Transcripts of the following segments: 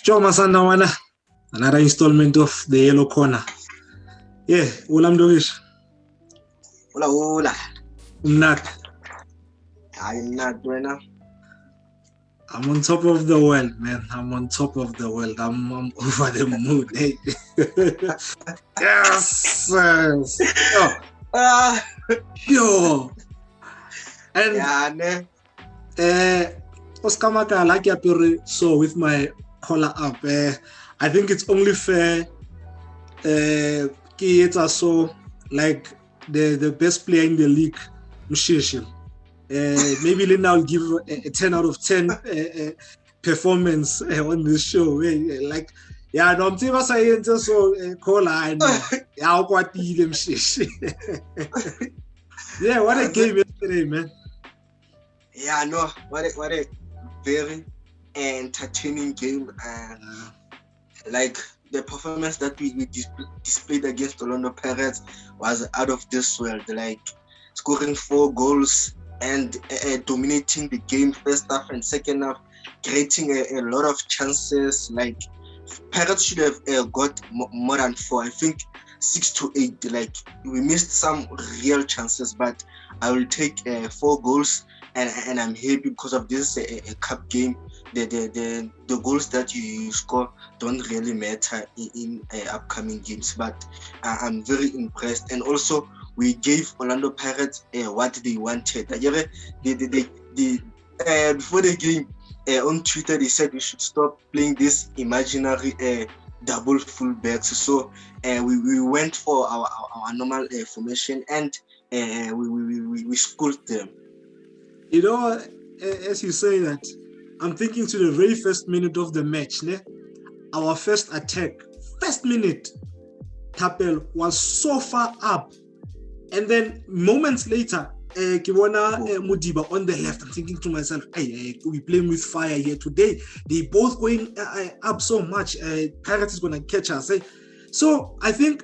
Tshakhuma Sandawana, another installment of the Yellow Corner. Yeah, ulam dogish. Hola. Umnak. I'm not doing. I'm on top of the world, man. I'm on top of the world. I'm over the moon. Hey. Yes. Yo. And yeah, Oscar Maka, like so with my collar up, I think it's only fair. So like the best player in the league, Mshishi. Maybe then I'll give a 10 out of 10 performance on this show. Like, yeah, no, I'm saying so call I know. Yeah, what yeah, what a game yesterday, man. Yeah, no, what a very entertaining game. Like the performance that we displayed against Orlando Pirates was out of this world. Like scoring 4 goals and dominating the game first half and second half, creating a lot of chances. Like Pirates should have got more than 4. I think 6 to 8. Like we missed some real chances, but I will take 4 goals, and I'm happy because of this a cup game. The goals that you score don't really matter in upcoming games, but I'm very impressed. And also we gave Orlando Pirates what they wanted. Before the game on Twitter they said we should stop playing this imaginary double fullbacks. So we went for our normal formation, and we schooled them. You know, as you say that, I'm thinking to the very first minute of the match, our first attack, first minute, Tapel was so far up. And then moments later, Kiwana Mudiba on the left. I'm thinking to myself, hey, we're playing with fire here today. They both going up so much. Pirates is going to catch us. So I think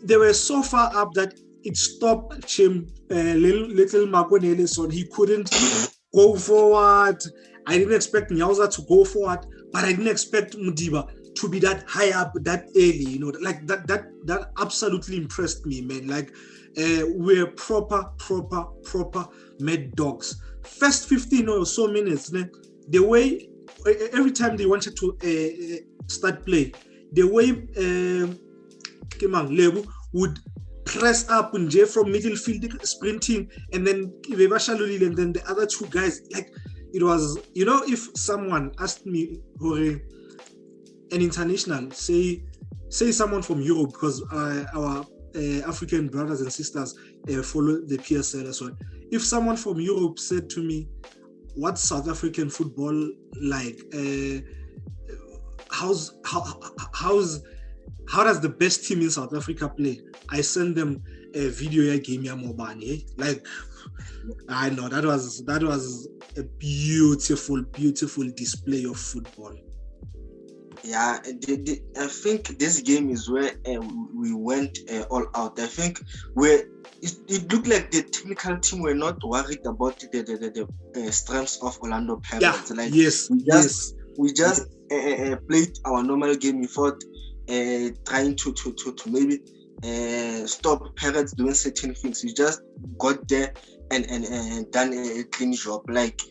they were so far up that it stopped him, little Makonele, so he couldn't go forward. I didn't expect Nyauza to go forward, but I didn't expect Mudiba to be that high up that early. You know, like that absolutely impressed me, man. Like we're proper mad dogs. First 15 or so minutes, the way every time they wanted to start play, the way Lebu would press up Nje from middle field sprinting, and then Ibebashalulile, and then the other two guys, like it was, you know, if someone asked me an international, say someone from Europe, because our African brothers and sisters follow the PSL as well. If someone from Europe said to me, what's South African football like? How does the best team in South Africa play? I send them a video game Mobani. Like, I know that was a beautiful display of football. Yeah, I think this game is where we went all out. I think it looked like the technical team were not worried about the strengths of Orlando Pirates. Yeah, like we just played our normal game without trying to maybe stop Pirates doing certain things. We just got there and done a clean job. Like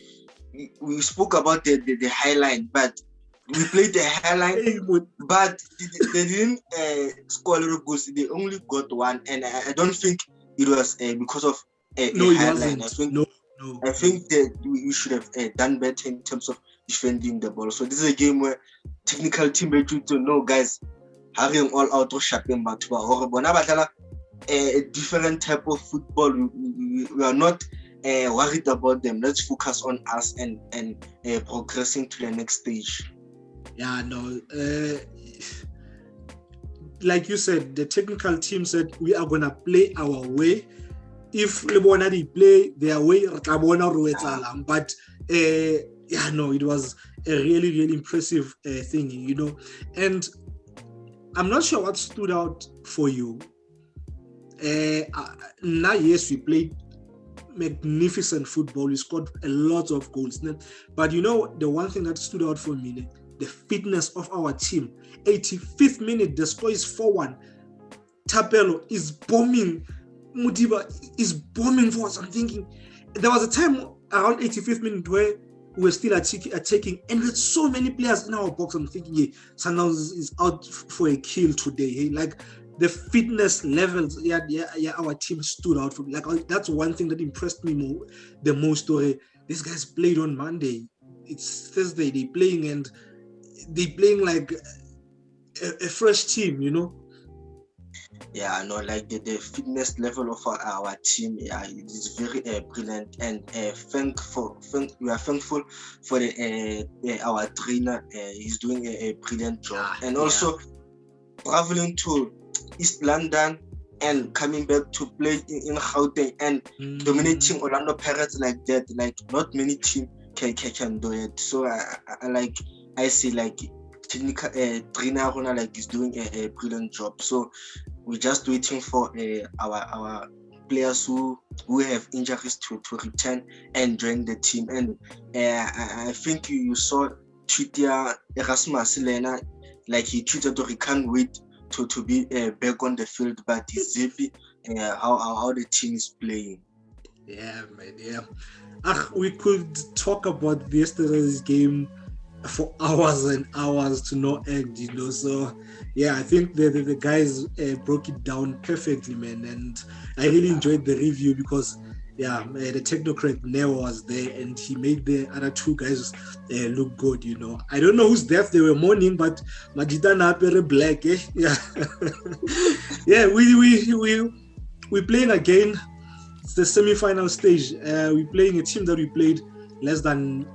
we spoke about the highline, but we played the highline, but they didn't score a lot of goals. They only got 1, and I don't think it was because of a highline. I think that we should have done better in terms of defending the ball. So this is a game where technical team made you to know, guys, having all out of Shapem Batuba or a different type of football. We are not worried about them. Let's focus on us and progressing to the next stage. Yeah, no. Like you said, the technical team said we are gonna play our way. If Lebona they play their way, but it was a really impressive thing, you know. And I'm not sure what stood out for you. Now, yes, we played magnificent football. We scored a lot of goals. But you know, the one thing that stood out for me, the fitness of our team. 85th minute, the score is 4-1. Thapelo is bombing. Modiba is bombing for us. I'm thinking, there was a time around 85th minute where we were still attacking, and we had so many players in our box. I'm thinking, yeah, Sundowns is out for a kill today. Hey, like the fitness levels, our team stood out for. Like that's one thing that impressed me the most. These guys played on Monday. It's Thursday. They're playing like a fresh team, you know. Yeah, no, like the fitness level of our team, yeah, it is very brilliant, and we are thankful for our trainer. He's doing a brilliant job, and also traveling to East London and coming back to play in Gauteng and dominating Orlando Pirates like that. Like not many teams can do it. So I see like technical trainer like is doing a brilliant job. So we're just waiting for our players who have injuries to return and join the team. And I think you saw Twitter Erasmus Lena, like he tweeted that he can't wait to be back on the field, but he's happy how the team is playing. Yeah, man, yeah. We could talk about yesterday's game for hours and hours to no end, you know. So yeah, I think the guys broke it down perfectly, man, and I really enjoyed the review because the technocrat Neo was there and he made the other two guys look good, you know. I don't know whose death they were mourning, but Majida Napere Black, yeah. Yeah, we playing again. It's the semi-final stage. We're playing a team that we played less than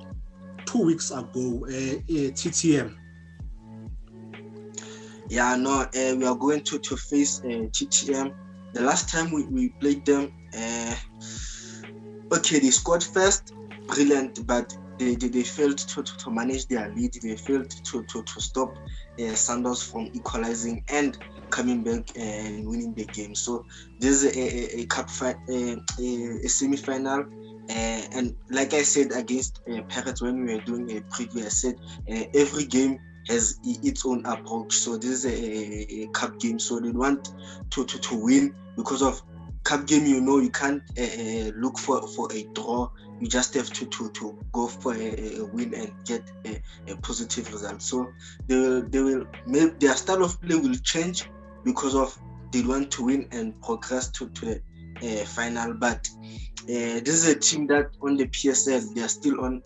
2 weeks ago, TTM. Yeah, no, we are going to face TTM. The last time we played them, they scored first, brilliant, but they failed to manage their lead. They failed to stop Sundowns from equalizing and coming back and winning the game. So this is a cup fight, a semi-final. And like I said against Pirates when we were doing a preview, I said every game has its own approach. So this is a cup game, so they want to win because of cup game. You know, you can't look for a draw. You just have to go for a win and get a positive result. So they will make their style of play will change because of they want to win and progress to the final. But this is a team that on the PSL they are still on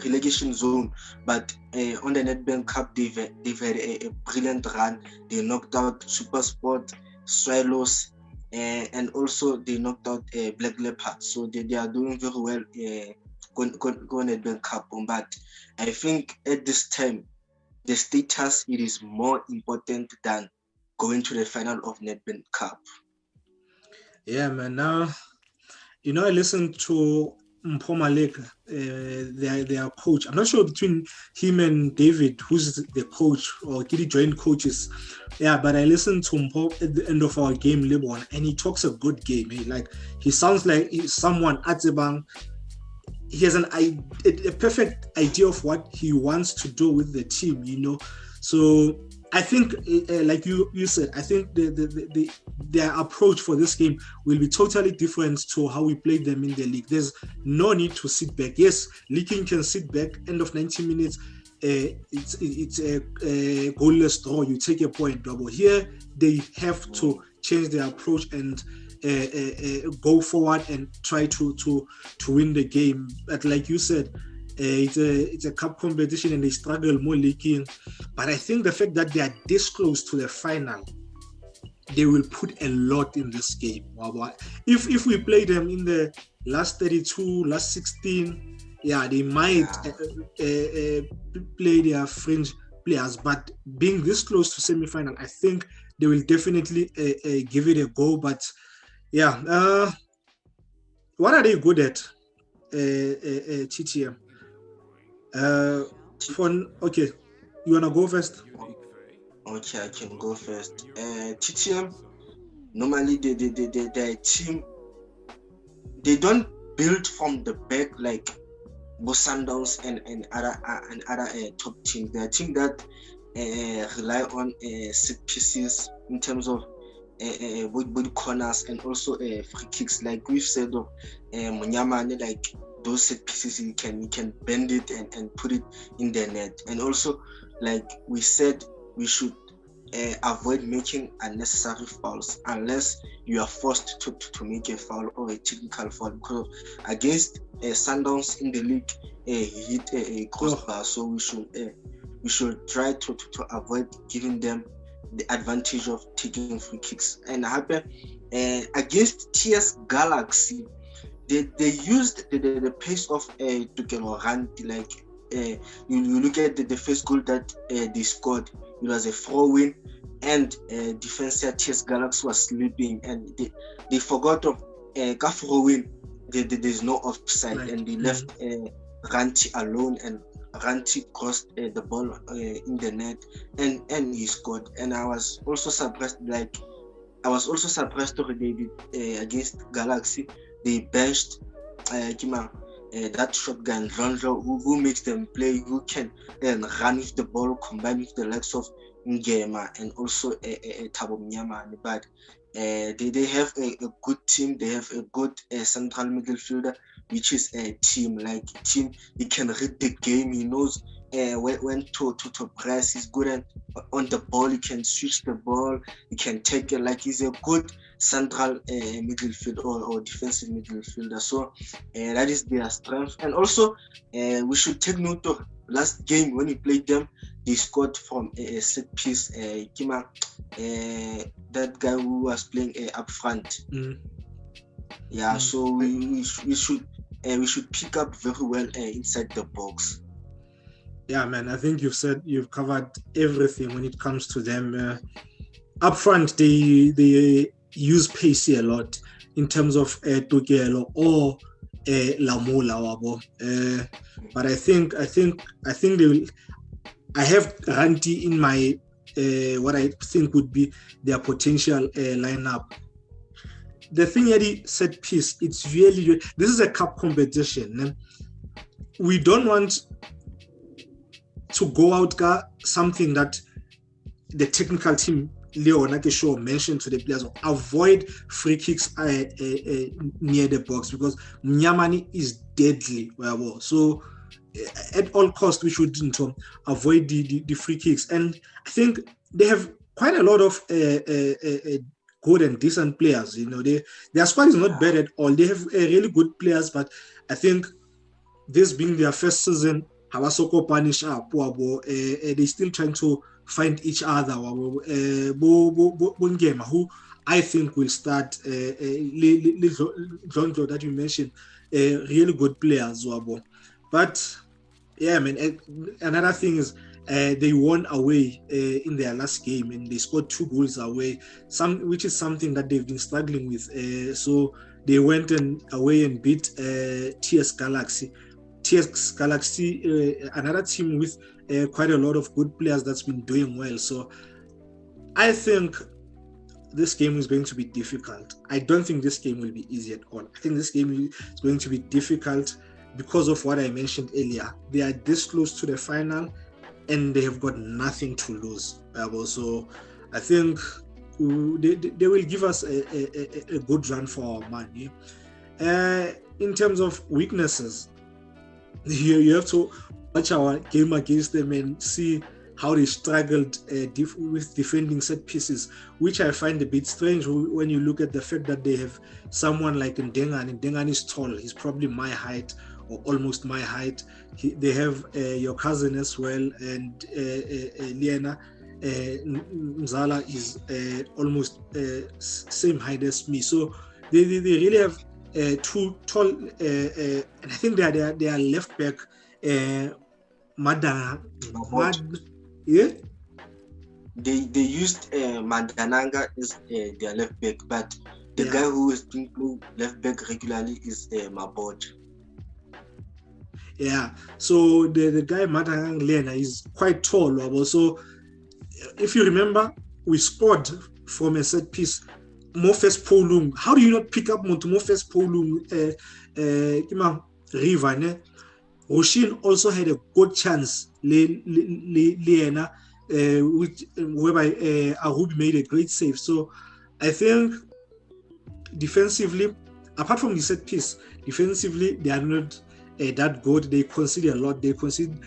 relegation zone, but on the Nedbank Cup they've had a brilliant run. They knocked out SuperSport, Swallows, and also they knocked out Black Leopard. So they are doing very well going Nedbank Cup. But I think at this time the status it is more important than going to the final of Nedbank Cup. Yeah, man. Now, you know, I listened to Mpomalek, their coach. I'm not sure between him and David, who's the coach, or did he join coaches? Yeah, but I listened to Mpo at the end of our game, Libon, and he talks a good game. He sounds like he's someone at Zebang. He has a perfect idea of what he wants to do with the team, you know. So I think, like you said, I think their approach for this game will be totally different to how we played them in the league. There's no need to sit back. Yes, Leaking can sit back, end of 90 minutes, it's a goalless draw. You take a point double. Here, they have to change their approach and go forward and try to win the game. But like you said, it's a cup competition and they struggle more leaking. But I think the fact that they are this close to the final, they will put a lot in this game. If we play them in the last 32, last 16, they might play their fringe players. But being this close to semi-final, I think they will definitely give it a go. But what are they good at, TTM? Okay, you wanna go first? Okay, I can go first. TTM, normally their team, they don't build from the back like both Sundowns and other top teams. They're a team that rely on set pieces in terms of both corners and also free kicks. Like we've said of Munyamane, like those set pieces you can bend it and put it in the net. And also, like we said, we should avoid making unnecessary fouls unless you are forced to make a foul or a technical foul, because against Sundowns in the league he hit a crossbar. So we should try to avoid giving them the advantage of taking free kicks. And happen against TS Galaxy, they used the pace of Tukelo Ranti. Like you look at the first goal that they scored, it was a throw-in, and defense TS Galaxy was sleeping, and they forgot of throw-in. There's no offside, right. And they left Ranti alone, and Ranti crossed the ball in the net, and he scored. And I was also surprised. To against Galaxy, they benched that shotgun Ronjo, who makes them play, who can run with the ball, combine with the legs of Ngema and also Thabo Mnyamane. But they have a good team. They have a good central midfielder, which is a team. Like team, he can read the game. He knows when to press. He's good on the ball. He can switch the ball. He can take it. Like he's a good central midfield or defensive midfielder. So that is their strength. And also we should take note of last game when we played them. They scored from a set piece. That guy who was playing up front. Yeah. So we should pick up very well inside the box. Yeah, man. I think you've covered everything when it comes to them. Up front, they use Pacey a lot in terms of Tokelo or Lamola wabo. But I think they will. I have Ranti in my what I think would be their potential lineup. The thing at the set piece, it's really, this is a cup competition. We don't want to go out something that the technical team Leo Nakesho mentioned to the players, avoid free kicks near the box, because Mnyamani is deadly. So at all costs, we should avoid the free kicks. And I think they have quite a lot of good and decent players. Their squad is not bad at all. They have really good players, but I think this being their first season, Hawasoko punish up, they're still trying to find each other. Who I think will start that you mentioned, really good players. But yeah, man. Another thing is they won away in their last game, and they scored 2 goals away. Which is something that they've been struggling with. So they went away and beat TS Galaxy. TS Galaxy, another team with quite a lot of good players that's been doing well. So I think this game is going to be difficult. I don't think this game will be easy at all. I think this game is going to be difficult because of what I mentioned earlier. They are this close to the final and they have got nothing to lose. So I think they will give us a good run for our money. In terms of weaknesses, you have to watch our game against them and see how they struggled with defending set pieces, which I find a bit strange when you look at the fact that they have someone like Ndengan. Ndengan is tall. He's probably my height or almost my height. They have your cousin as well, and Liena Mzala is almost same height as me. So they really have 2 tall, and I think they are left back. Yeah. They used Mandananga as their left back, but the guy who is playing left back regularly is Mabod. Yeah, so the guy Mandananga Lena is quite tall. So if you remember, we scored from a set piece. Mofes Polung. How do you not pick up Mofes Polung? Riva, Roshin also had a good chance, whereby Arubi made a great save. So I think defensively, apart from the set piece, defensively they are not that good. They concede a lot. They concede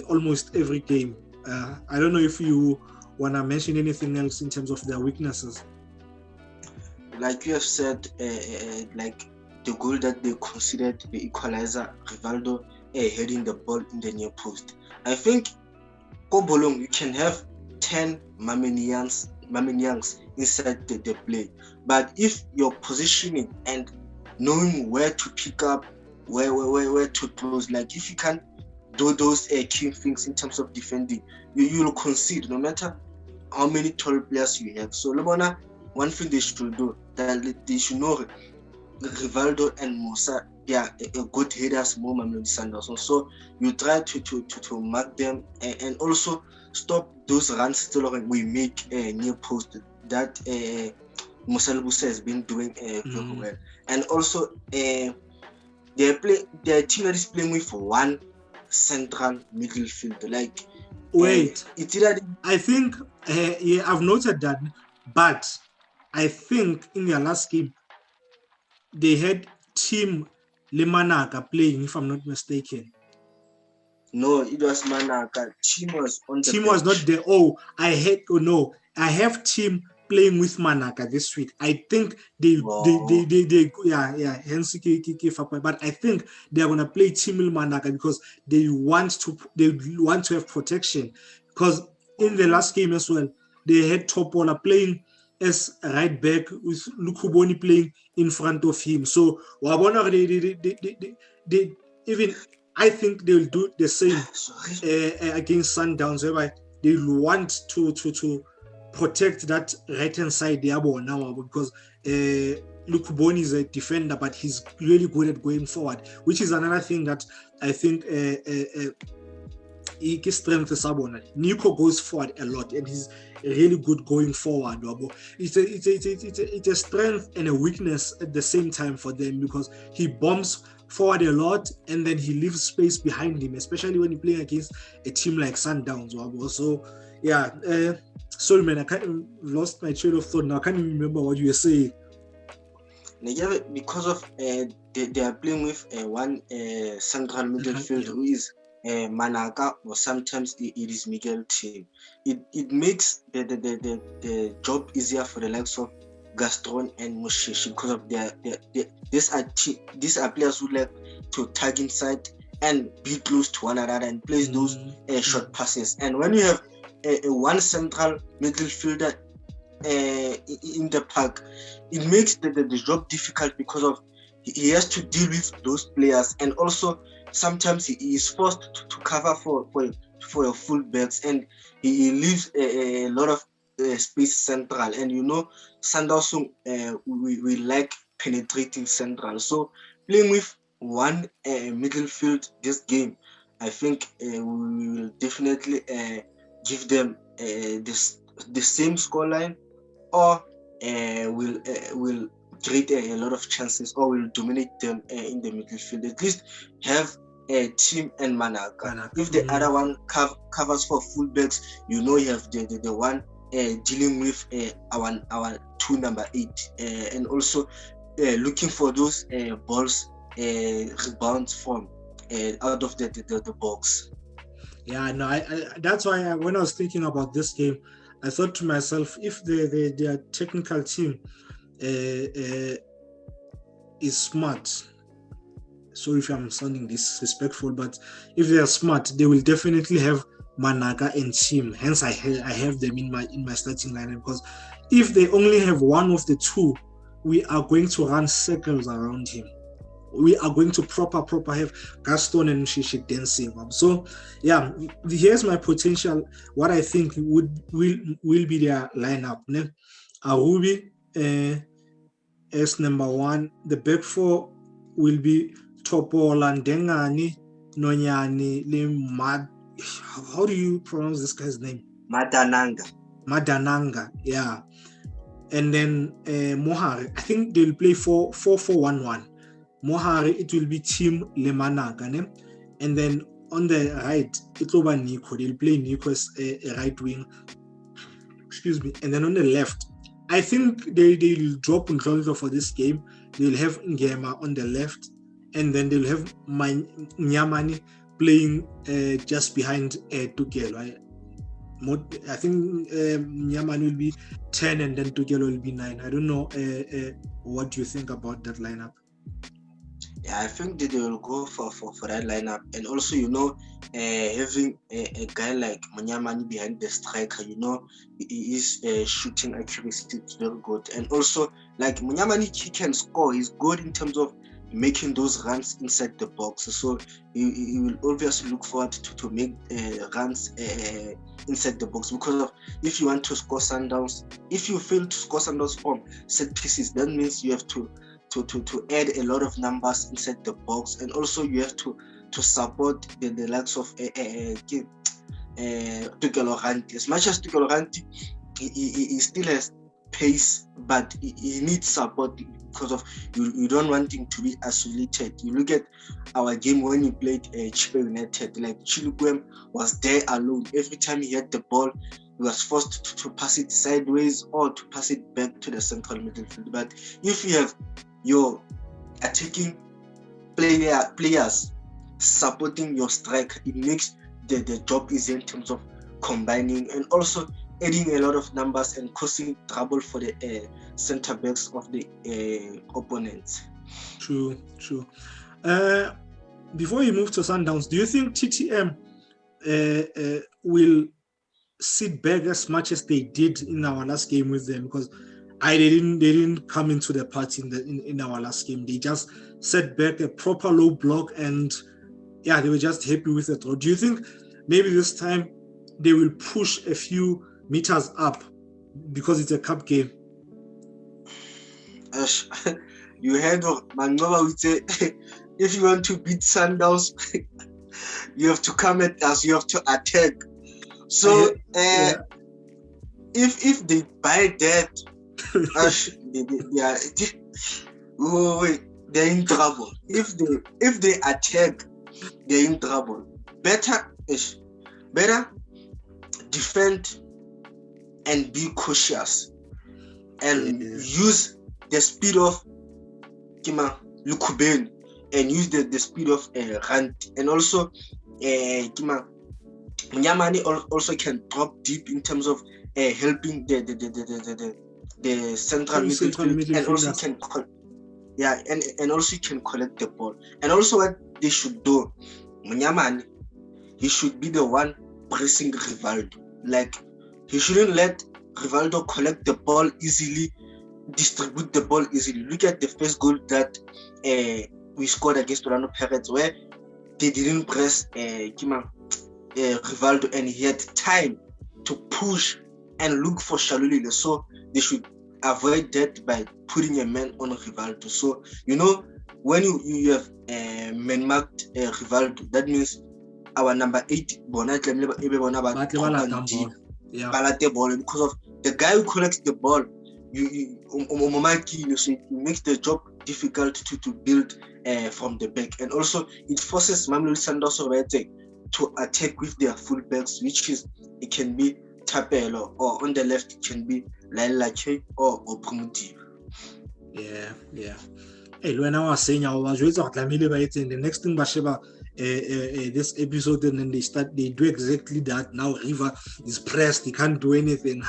almost every game. I don't know if you want to mention anything else in terms of their weaknesses. Like you have said, like the goal that they considered, the equalizer, Rivaldo heading the ball in the near post. I think Kobolong, you can have 10 Mamenians inside the play, but if your positioning and knowing where to pick up, where to close, like if you can't do those key things in terms of defending, you will concede no matter how many tall players you have. So Lebona, one thing they should do, that they should know Rivaldo and Musa, they are a good headers more Mamelodi Sundowns. So you try to mark them and also stop those runs still we make near post that Musa Lubusa has been doing very well. And also their team that is playing with one central midfield. Like wait, I think I've noted that, but I think in their last game they had Team Lemanaka playing, if I'm not mistaken. No, it was Manaka. Team was on the Team bench. Was not there. Oh, I have Team playing with Manaka this week. I think they but I think they're gonna play Team Manaka because they want to have protection, because in the last game as well they had Topola playing as right back with Lukuboni playing in front of him. So they even, I think they will do the same against Sundowns, whereby they will want to protect that right hand side there now, because Lukuboni is a defender, but he's really good at going forward, which is another thing that I think strength is Sabona. Nico goes forward a lot and he's really good going forward. It's a strength and a weakness at the same time for them, because he bombs forward a lot and then he leaves space behind him, especially when you play against a team like Sundowns. So yeah, sorry man, I lost my train of thought now. I can't even remember what you were saying. Because of they are playing with one central midfield who is Manaka, or sometimes it is Miguel team. It makes the job easier for the likes of Gaston and Mushishi, because of these are players who like to tag inside and be close to one another and place those short passes. And when you have a one central midfielder in the park, it makes the job difficult, because of he has to deal with those players, and also sometimes he is forced to cover for your full backs, and he leaves a lot of space central. And Sundowns, we like penetrating central. So playing with one midfield this game, I think we will definitely give them the same scoreline, or will create a lot of chances, or will dominate them in the midfield. At least have a Team and Manaka. If the other one covers for fullbacks, you have the one dealing with our 2 number 8, and also looking for those balls, rebounds from out of the box. Yeah, no, I that's why when I was thinking about this game, I thought to myself, if their technical team is smart, sorry if I'm sounding disrespectful, but if they are smart, they will definitely have Manaka and Team. Hence, I have them in my starting lineup, because if they only have one of the two, we are going to run circles around him. We are going to proper have Gaston and Shishi dancing. So yeah, here's my potential. What I think will be their lineup. Ne? Arubi as number 1. The back 4 will be Topola, Ndengani, Nonyani, Limad. How do you pronounce this guy's name? Madananga, yeah. And then Mohari. I think they'll play 4-4-1-1. Mohari, it will be Team Lemanaka. and then on the right, it's over Nico. They'll play Nico as a right wing. Excuse me. And then on the left, I think they'll drop Ndlondlo for this game. They'll have Ngema on the left, and then they'll have Nyamani playing just behind Tugelo. I think Nyamani will be 10 and then Tugelo will be 9. I don't know what do you think about that lineup. Yeah, I think that they will go for that lineup, and also having a guy like Munyamani behind the striker, his shooting accuracy is very good, and also like Munyamani, he can score. He's good in terms of making those runs inside the box, so he will obviously look forward to make runs inside the box, because of if you want to score Sundowns, if you fail to score Sundowns from set pieces, that means you have to add a lot of numbers inside the box, and also you have to support the likes of Tugelo Ranti. As much as Tugelo Ranti, he still has pace, but he needs support, because of you don't want him to be isolated. You look at our game when we played Chipa United, like Chilugwem was there alone. Every time he had the ball, he was forced to pass it sideways or to pass it back to the central midfield. But if you have your attacking players supporting your striker, it makes the job easier in terms of combining and also adding a lot of numbers and causing trouble for the center backs of the opponents. True. Before you move to Sundowns, do you think TTM will sit back as much as they did in our last game with them? Because they didn't come into the party in our last game. They just set back a proper low block, and they were just happy with it. Or do you think maybe this time they will push a few meters up because it's a cup game? You heard of Mangoba would say, if you want to beat Sundowns, you have to come at us, you have to attack. So if they buy that, they're in trouble. If they attack, they're in trouble. Better defend and be cautious and use the speed of Kima Lukubeni and use the speed of Rand, and also Kima Munyamani also can drop deep in terms of helping the central midfield, and also and also can collect the ball. And also what they should do, Munyamani, he should be the one pressing Rivaldo. Like, he shouldn't let Rivaldo collect the ball easily, distribute the ball easily. Look at the first goal that we scored against Orlando Pirates, where they didn't press Rivaldo, and he had time to push and look for Shalulile. So they should avoid that by putting a man on Rivaldo. So when you have man-marked Rivaldo, that means our number 8 because of the guy who collects the ball, so it makes the job difficult to build from the back, and also it forces Mamelodi Sundowns to attack with their fullbacks, which is, it can be Tapelo, or on the left it can be Lailache or Primitive. Yeah. Hey, when I was saying I was raised out the next thing Basheba this episode, and then they do exactly that. Now River is pressed, he can't do anything.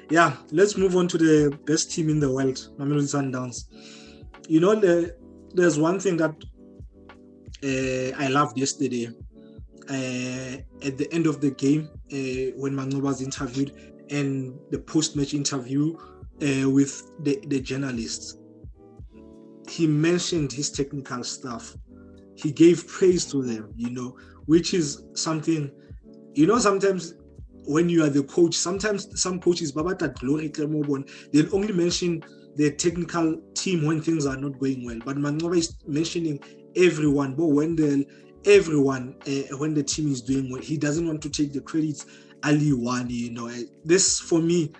Yeah, let's move on to the best team in the world, Mamelodi Sundowns. There's one thing that I loved yesterday. At the end of the game, when Mangoba was interviewed, and the post-match interview with the journalists, he mentioned his technical staff. He gave praise to them, which is something, sometimes when you are the coach, sometimes some coaches, they'll only mention their technical team when things are not going well. But Mangoba is mentioning everyone, everyone when the team is doing well. He doesn't want to take the credits. Ali Wani, this for me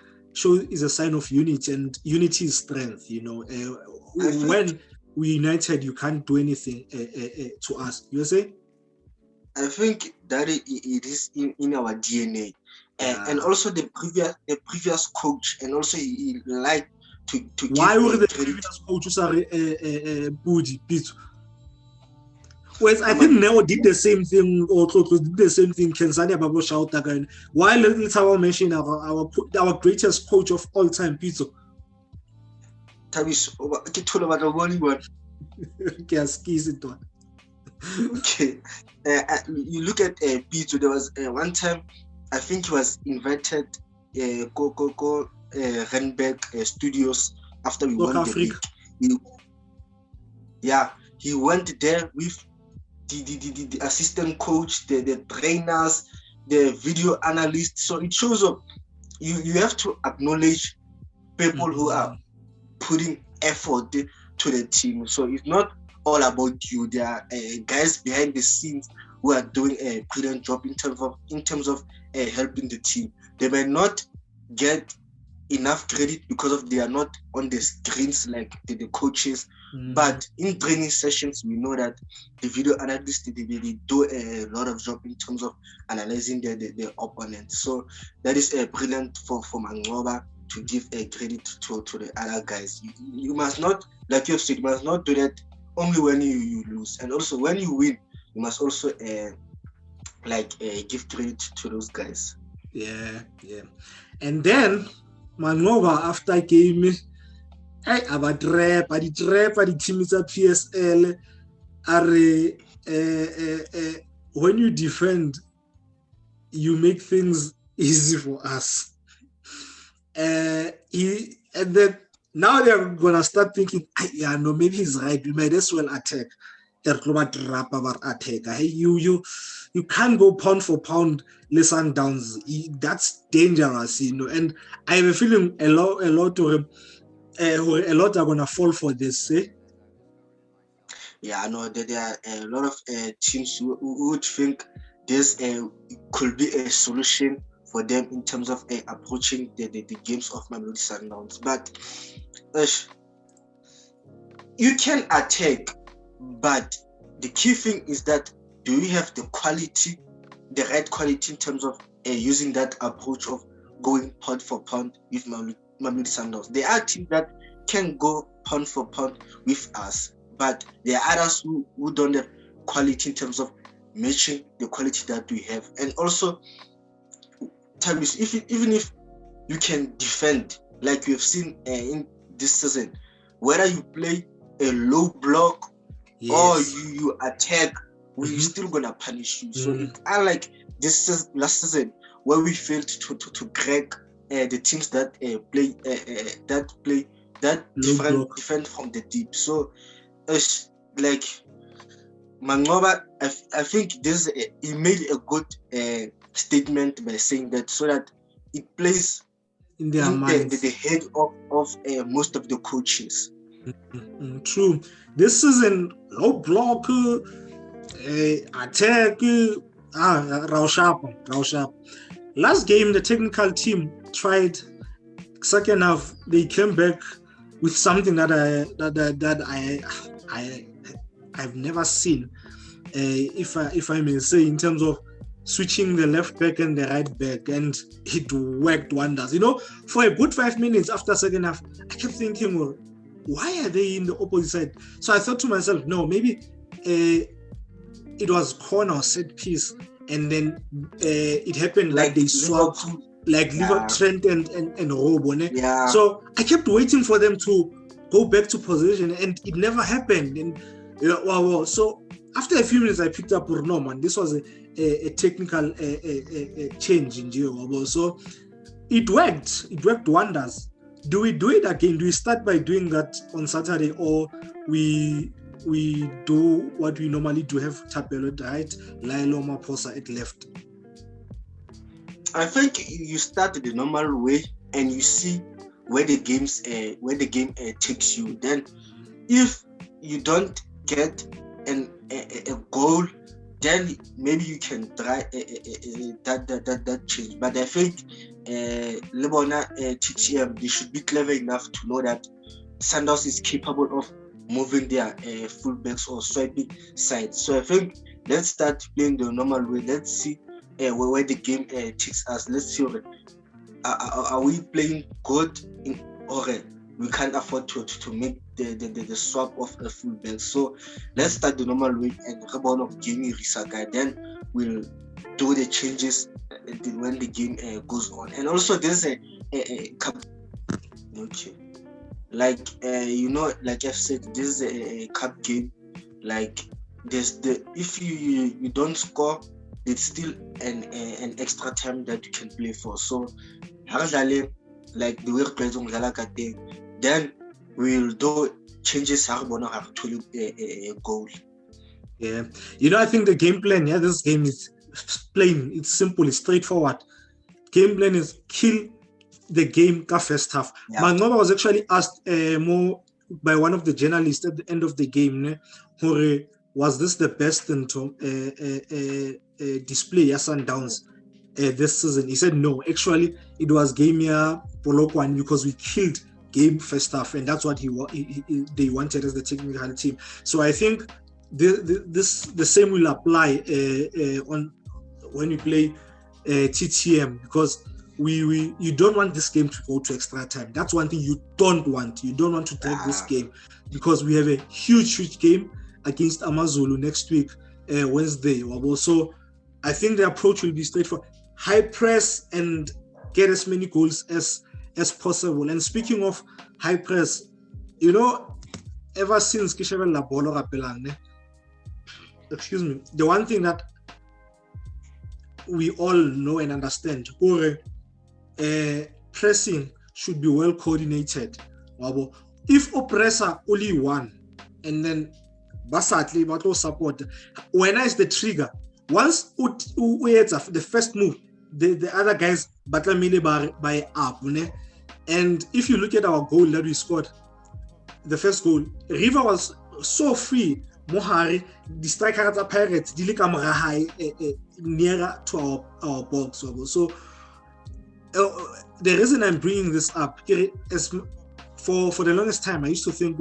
is a sign of unity, and unity is strength. we united, you can't do anything to us. You say? I think that it is in our DNA, and also the previous coach, and also he liked to why give were the credit. previous coaches Budi Pito? Whereas I think Neo did the same thing, or did the same thing. Kenzania Babo shout again. Why let's mention our greatest coach of all time, Pito? Thabiso, ke thola batla go bona. Okay, you look at Pito. There was one time, I think he was invited go Renberg Studios after we won the league. He went there with the assistant coach, the trainers, the video analysts. So it shows up. You have to acknowledge people who are putting effort to the team. So it's not all about you. There are guys behind the scenes who are doing a brilliant job in terms of helping the team. They may not get enough credit because of they are not on the screens like the coaches, but in training sessions we know that the video analysts they do a lot of job in terms of analyzing the opponent. So that is brilliant for Mangoba to give a credit to the other guys. You must not, like you have said, you must not do that only when you lose, and also when you win you must also give credit to those guys. Yeah. And then Mangoba after game, the team is a PSL are when you defend, you make things easy for us. And then now they're gonna start thinking, maybe he's right. We might as well attack. You can't go pound for pound Sundowns. That's dangerous, And I have a feeling a lot are gonna fall for this. Yeah, I know that there are a lot of teams who would think this could be a solution for them in terms of approaching the games of Mamelodi Sundowns. But you can attack, but the key thing is that do you have the right quality in terms of using that approach of going pound for pound with Mamelodi Sundowns? There are teams that can go pound for pound with us, but there are others who don't have quality in terms of matching the quality that we have. And also, even if you can defend, like we have seen in this season, whether you play a low block or you attack, we're still gonna punish you. So it's unlike this last season where we failed to crack the teams that defend from the deep. So like Mangoba, I think he made a good statement by saying that, so that it plays in the head of most of the coaches. True. This season, low block, attack, Raushap. Last game, the technical team tried. Second half, they came back with something that I've never seen. If I may say, in terms of switching the left back and the right back, and it worked wonders. For a good 5 minutes after second half, I kept thinking, well, why are they in the opposite side? So I thought to myself, no, maybe it was corner or set piece, and then it happened like they swapped, like Trent and Robo. Yeah. So I kept waiting for them to go back to position, and it never happened. And wow. So after a few minutes, I picked up Bruno, man. This was a technical change in Gio. So it worked. It worked wonders. Do we do it again? Do we start by doing that on Saturday, or we do what we normally do, have Thapelo at right, Lailo Maposa at left? I think you start the normal way and you see where the game takes you. Then, if you don't get a goal, then maybe you can try that change. But I think Lebona TTM, they should be clever enough to know that Sundowns is capable of moving their fullbacks or swiping sides. So I think let's start playing the normal way. Let's see where the game takes us. Let's see, are we playing good or we can't afford to make the swap of a fullback. So let's start the normal way and rebound of game Risaka. Then we'll do the changes when the game goes on. And also there's a cup. Okay. Like like I've said, this is a cup game. Like there's if you don't score, it's still an extra time that you can play for. So like the way we're then we'll do changes to a goal. Yeah, I think the game plan, this game is plain, it's simple, it's straightforward. Game plan is kill the game first half. Yeah. Mangoba was actually asked more by one of the journalists at the end of the game, was this the best into display as Sundowns this season? He said no, actually it was game Polokwane because we killed game first half, and that's what they wanted as the technical team. So I think the same will apply on when you play TTM, because you don't want this game to go to extra time. That's one thing you don't want. You don't want to drag this game, because we have a huge game against Amazulu next week, Wednesday. So I think the approach will be straightforward: high press and get as many goals as possible. And speaking of high press, ever since Kishebella Bolo Rapelang, the one thing that we all know and understand, pressing should be well coordinated. If oppressor only one, and then basatli batlo support, when is the trigger? Once the first move, the other guys batlamile by up. And if you look at our goal that we scored, the first goal, River was so free. Mohari, the striker at the Pirates, nearer to our box. So the reason I'm bringing this up is for the longest time, I used to think,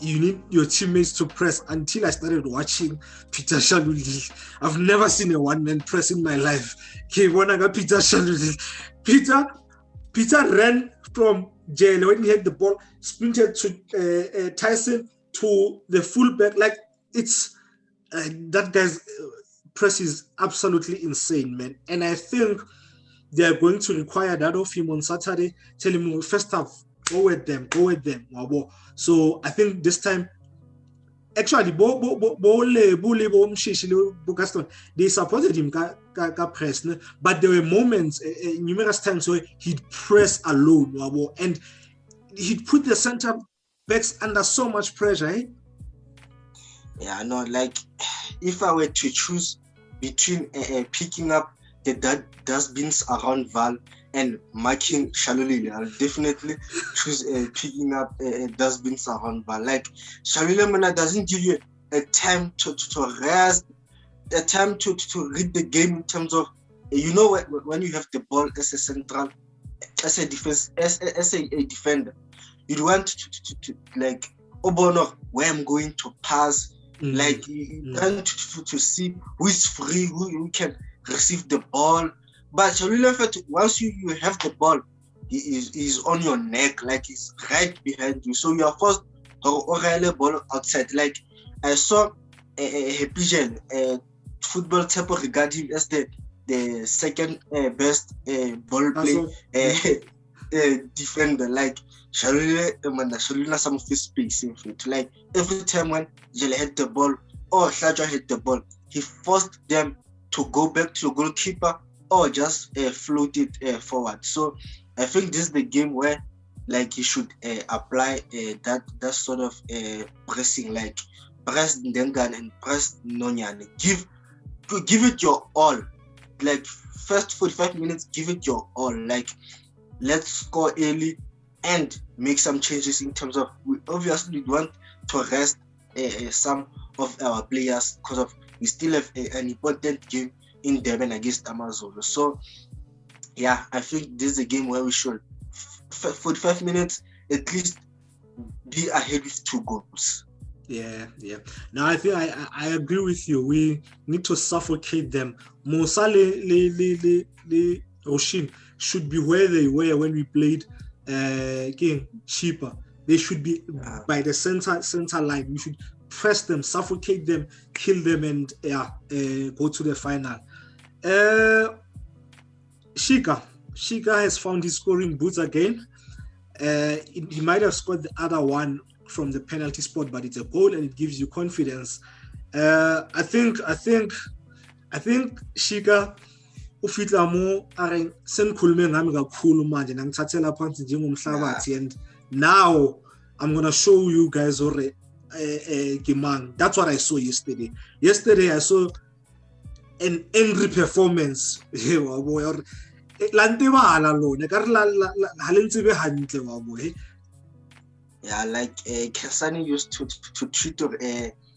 you need your teammates to press, until I started watching Peter Shaluli. I've never seen a one-man press in my life. When I got Peter Shaluli, Peter ran from jail when he had the ball, sprinted to Tyson, to the fullback. Like, it's that guy's press is absolutely insane, man. And I think they are going to require that of him on Saturday. Tell him, first half, go with them. So I think this time, actually, they supported him press, but there were moments, numerous times where he'd press alone, and he'd put the center backs under so much pressure. Yeah, no, like if I were to choose between picking up the dustbins around Val and marking Shaluli, I'll definitely choose picking up dustbins around Val. Like, Shaluli doesn't give you a time to rest, a time to read the game in terms of, when you have the ball as a central, as a defense, as a defender, you want to like, where I'm going to pass, like you trying to see who is free, who can receive the ball. But Shaluli, once you have the ball, he's on your neck, like he's right behind you. So you are forced to ball outside. Like, I saw a pigeon football type regard him as the second best ball play defender. Like, Shaluli some of his space in front. Like, every time when Jelle had the ball or Shaja had the ball, he forced them to go back to the goalkeeper or just float it forward. So I think this is the game where, like, he should apply that sort of pressing, like press Ndengan and press Nonyane. Give it your all. Like, first 45 minutes, give it your all. Like, let's score early and make some changes in terms of, we obviously want to rest some of our players because we still have an important game in Durban against Amazulu. So yeah, I think this is a game where we should 45 minutes at least be ahead with 2 goals. Yeah. Now I think I agree with you. We need to suffocate them. Musa le Oshin should be where they were when we played again cheaper. They should be by the center line. We should press them, suffocate them, kill them, and go to the final. Shika has found his scoring boots again. He might have scored the other one from the penalty spot, but it's a goal and it gives you confidence. I think Shika ufitla mo are senkhulume ngami kakhulu manje nangithathela phansi njengomhlabathi, and now I'm gonna show you guys already. Kimang, that's what I saw yesterday. Yesterday I saw an angry performance. Yeah, like Kasani used to treat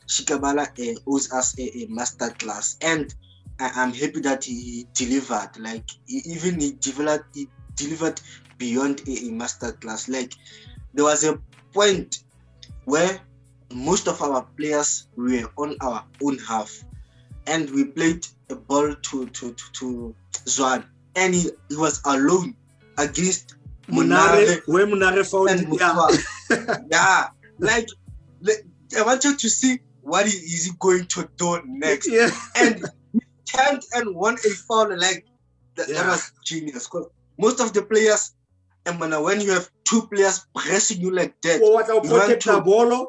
Shikabala owes us a master class, and I'm happy that he delivered. Like he delivered beyond a master class. Like there was a point where most of our players were on our own half, and we played a ball to Zwan, and he was alone against Munare, where Munare found yeah, like I wanted to see what is he going to do next. Yeah. And he turned and won a foul. Like that was genius. Because most of the players, and when you have 2 players pressing you like that,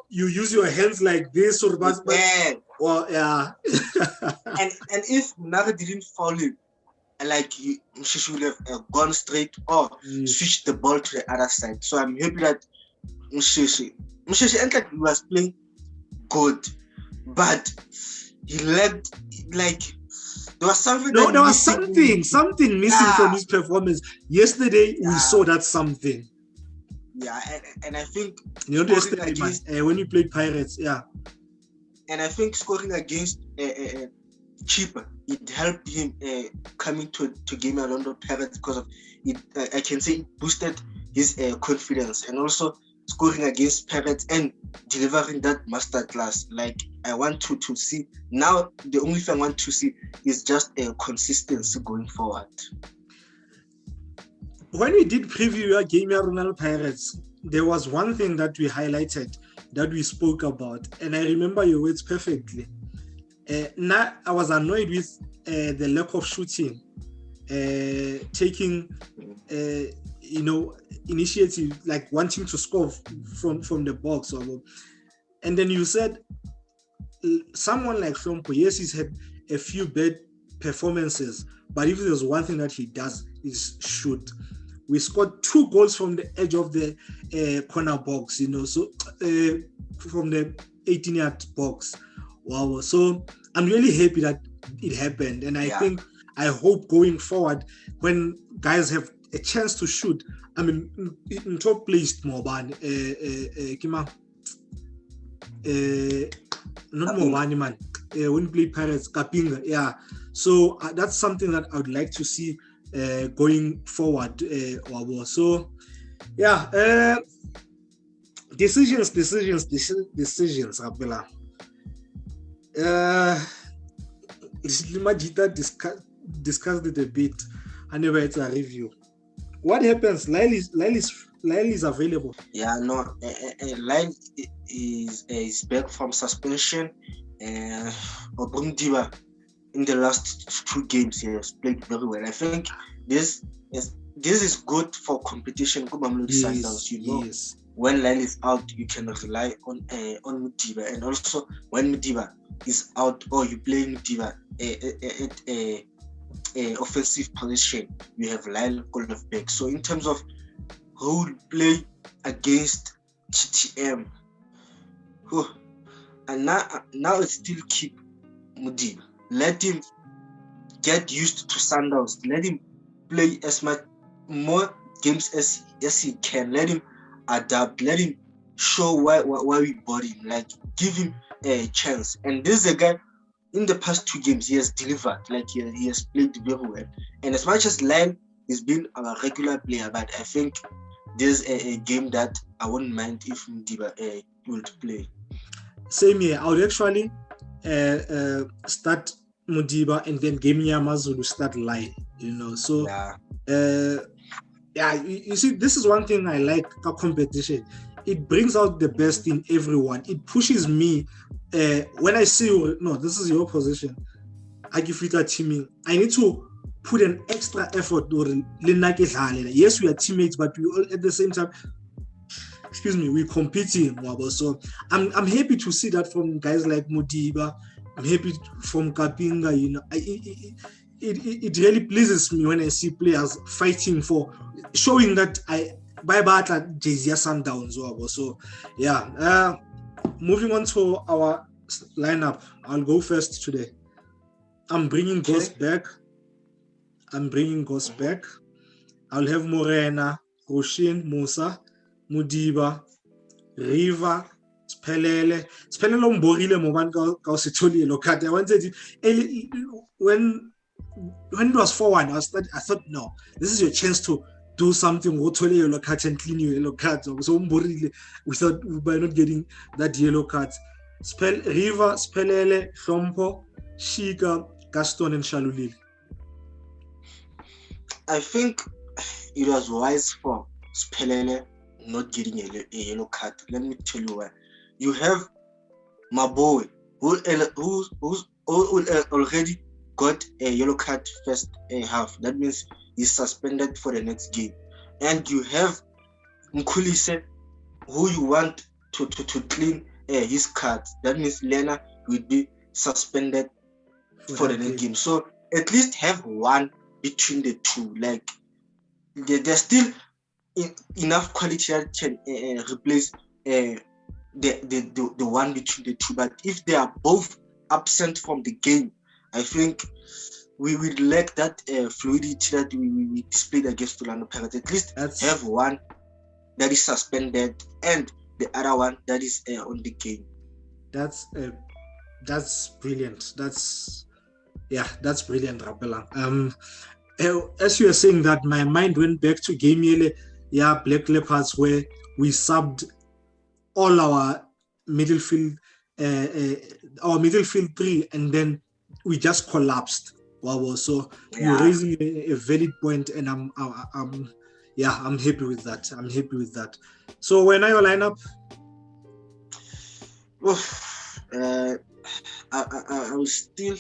you use your hands like this, or and if Munare didn't foul him, like she should have gone straight or switched the ball to the other side. So I'm happy that Mshishi was playing good, but he lacked, like there was something. No, there was something missing from his performance yesterday. We saw that something. Yeah, and I think yesterday, when we played Pirates, and I think scoring against cheaper, it helped him coming to game around the Pirates because of it. I can say it boosted his confidence, and also scoring against Pirates and delivering that masterclass. Like I want to see now. The only thing I want to see is just a consistency going forward. When we did preview your game Ronaldo Pirates, there was one thing that we highlighted, that we spoke about, and I remember your words perfectly. Now I was annoyed with the lack of shooting, taking initiative, like wanting to score from the box, and then you said someone like Flompo, yes, he's had a few bad performances, but if there's one thing that he does is shoot. We scored 2 goals from the edge of the corner box, so from the 18-yard box. Wow. So I'm really happy that it happened. And I hope going forward, when guys have a chance to shoot, I mean, in top placed Mobani, not Mobani, man. When we play Pirates, Kapinga. Yeah. So that's something that I would like to see going forward. So, yeah. Decisions, Abdullah. Limajita discussed it a bit. Anyway, it's a review. What happens? Lyle is available. Yeah, no. Lyle is back from suspension. Obrumdiba in the last 2 games he has played very well. I think this is good for competition. Mamelodi Sundowns, Yes. When Lyle is out, you can rely on Madiba, and also when Madiba is out, or you play Madiba at a offensive position, you have Lyle back. So in terms of who will play against TTM, and now it's still keep Madiba. Let him get used to Sundowns. Let him play as much more games as he can. Let him adapt. Let him show why we bought him. Like, give him a chance. And this is a guy, in the past 2 games, he has delivered. Like, he has played very well. And as much as Lyle has been a regular player, but I think there's a game that I wouldn't mind if mThe would play. Same here. I would actually start mThe and then Game Mazulu start line. So you see, this is one thing I like about competition. It brings out the best in everyone. It pushes me when I see this is your position. I give it a teaming. I need to put an extra effort. Yes, we are teammates, but we all at the same time, we're competing. So I'm happy to see that from guys like mThe. I'm happy from Kapinga. It really pleases me when I see players fighting for showing that by battle Jazia Sundowns. So moving on to our lineup. I'll go first today. I'm bringing Ghost back. I'll have Morena, Roshin, Musa, mThe, Riva, Spelele umborile mobile ka se thole yellow card. I wanted when it was 4-1, I thought, no, this is your chance to do something. Go thole yellow card and clean your yellow cards. So umborile, we thought by not getting that yellow card. Riva, Spelele, Shompo, Shika, Gaston, and Shalulile. I think it was wise for Spelele not getting a yellow card. Let me tell you why. You have my boy who already got a yellow card first half. That means he's suspended for the next game. And you have Mkhulise who you want to clean his cards. That means Lena will be suspended for the next game. So at least have one between the two. Like there's still enough quality that can replace the one between the two. But if they are both absent from the game, I think we will lack that fluidity that we displayed against Orlando Pirates. At least have one that is suspended and the other one that is on the game. That's brilliant. That's brilliant, Rapelang. As you were saying that, my mind went back to game Black Leopards, where we subbed all our midfield three, and then we just collapsed. Wow! So you're raising a valid point, and I'm happy with that. So when are your lineup? I will still.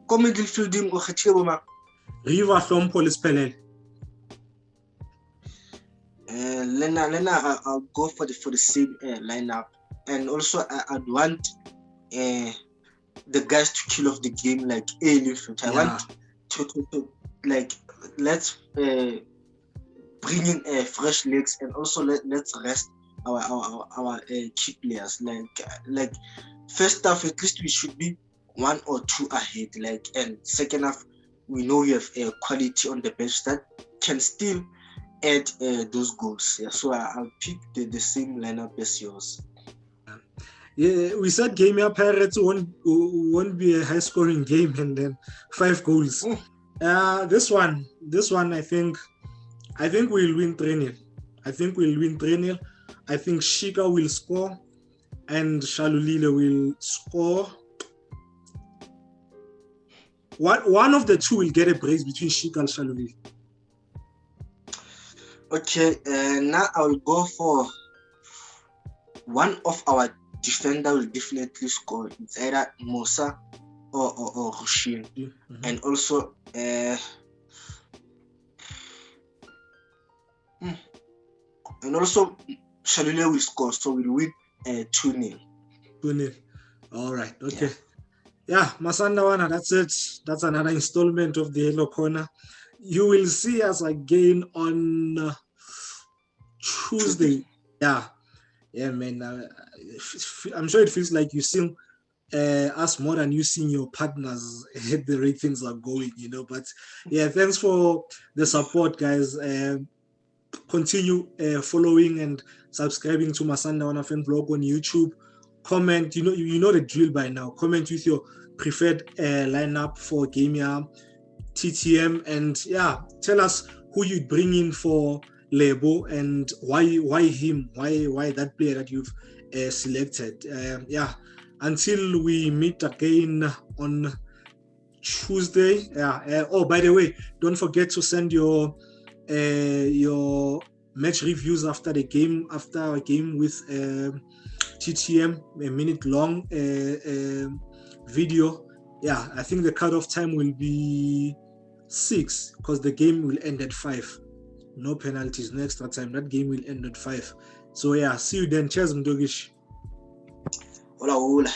Come midfield o kgethile bo Riva Hlompho le Spelele. Lena, I'll go for the same lineup, and also I'd want the guys to kill off the game like early. I want to like let's bring in fresh legs, and also let's rest our key players. Like first half, at least we should be 1 or 2 ahead. And second half, we know we have quality on the bench that can still add those goals. So I'll pick the same lineup as yours. Yeah, we said Game Pirates won't be a high-scoring game, and then 5 goals. This one, I think we'll win 3-0. I think Shika will score, and Shalulile will score. One of the two will get a brace between Shika and Shalulile. Okay, now I will go for one of our defender will definitely score. It's either Musa or Rushin. Mm-hmm. And also Shalulile will score, so we'll win 2-0. 2-0. All right. Okay. Yeah, Masandawana, that's it. That's another installment of the Yellow Corner. You will see us again on Tuesday. Yeah, man. I'm sure it feels like you see us more than you seeing your partners at the rate things are going, But yeah, thanks for the support, guys. Continue following and subscribing to Masandawana Fan Blog on YouTube. Comment, you know the drill by now. Comment with your preferred lineup for Game. TTM, and yeah, tell us who you bring in for Lebo and why him, why that player that you've selected. Yeah, until we meet again on Tuesday. Yeah. Oh, by the way, don't forget to send your match reviews after a game with TTM, a minute long video. Yeah, I think the cutoff time will be 6 because the game will end at 5. No penalties, no extra time. That game will end at 5. So yeah, see you then. Cheers, Mdogish. Hola, hola.